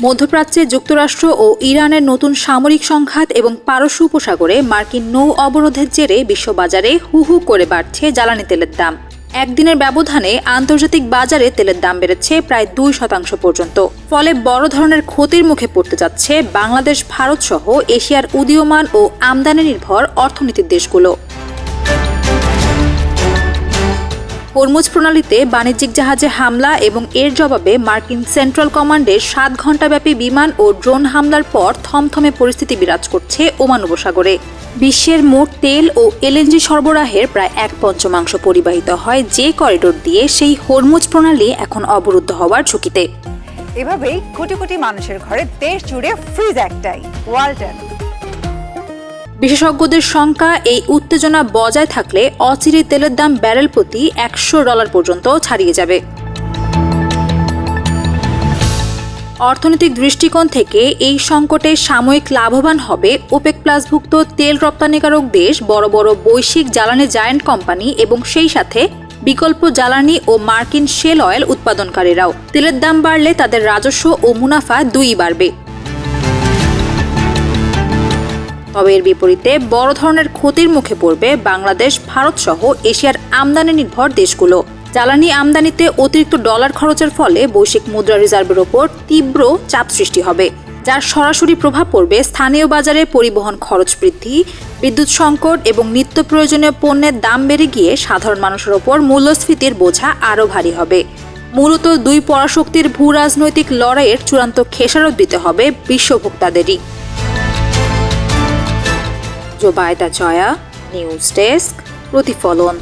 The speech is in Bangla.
মধ্যপ্রাচ্যে যুক্তরাষ্ট্র ও ইরানের নতুন সামরিক সংঘাত এবং পারস্য উপসাগরে মার্কিন নৌ অবরোধের জেরে বিশ্ববাজারে হু হু করে বাড়ছে জ্বালানি তেলের দাম। একদিনের ব্যবধানে আন্তর্জাতিক বাজারে তেলের দাম বেড়েছে প্রায় 2% পর্যন্ত। ফলে বড় ধরনের ক্ষতির মুখে পড়তে যাচ্ছে বাংলাদেশ, ভারত সহ এশিয়ার উদীয়মান ও আমদানি নির্ভর অর্থনীতির দেশগুলো। হরমুজ প্রণালীতে বাণিজ্যিক জাহাজে হামলা এবং এর জবাবে মার্কিন সেন্ট্রাল কমান্ডের 7 ঘণ্টাব্যাপী বিমান ও ড্রোন হামলার পর থমথমে পরিস্থিতি বিরাজ করছে ওমান উপসাগরে। বিশ্বের মোট তেল ও এলএনজি সরবরাহের প্রায় 1/5 পরিবাহিত হয় যে করিডোর দিয়ে, সেই হরমুজ প্রণালী এখন অবরুদ্ধ হওয়ার ঝুঁকিতে। এভাবেই কোটি কোটি মানুষের ঘরে দেশ জুড়ে ফ্রিজ একটাই, ওয়ালটন। বিশেষজ্ঞদের শঙ্কা, এই উত্তেজনা বজায় থাকলে অচিরে তেলের দাম ব্যারেল প্রতি $100 পর্যন্ত ছাড়িয়ে যাবে। অর্থনৈতিক দৃষ্টিকোণ থেকে এই সংকটে সাময়িক লাভবান হবে ওপেক প্লাসভুক্ত তেল রপ্তানিকারক দেশ, বড় বড় বৈশ্বিক জ্বালানি জায়ান্ট কোম্পানি এবং সেই সাথে বিকল্প জ্বালানি ও মার্কিন শেল অয়েল উৎপাদনকারীরাও। তেলের দাম বাড়লে তাদের রাজস্ব ও মুনাফা দুই বাড়বে। তবে এর বিপরীতে বড় ধরনের ক্ষতির মুখে পড়বে বাংলাদেশ, ভারত সহ এশিয়ার আমদানি নির্ভর দেশগুলো। জ্বালানি আমদানিতে অতিরিক্ত ডলার খরচের ফলে বৈশ্বিক মুদ্রা রিজার্ভের ওপর তীব্র চাপ সৃষ্টি হবে, যার সরাসরি প্রভাব পড়বে স্থানীয় বাজারে পরিবহন খরচ বৃদ্ধি, বিদ্যুৎ সংকট এবং নিত্য প্রয়োজনীয় পণ্যের দাম বেড়ে গিয়ে সাধারণ মানুষের ওপর মূল্যস্ফীতির বোঝা আরও ভারী হবে। মূলত দুই পরাশক্তির ভূ রাজনৈতিক লড়াইয়ের চূড়ান্ত খেসারত দিতে হবে বিশ্বভোক্তাদেরই। জোবায়দা জয়া, নিউজ ডেস্ক, প্রতিফলন।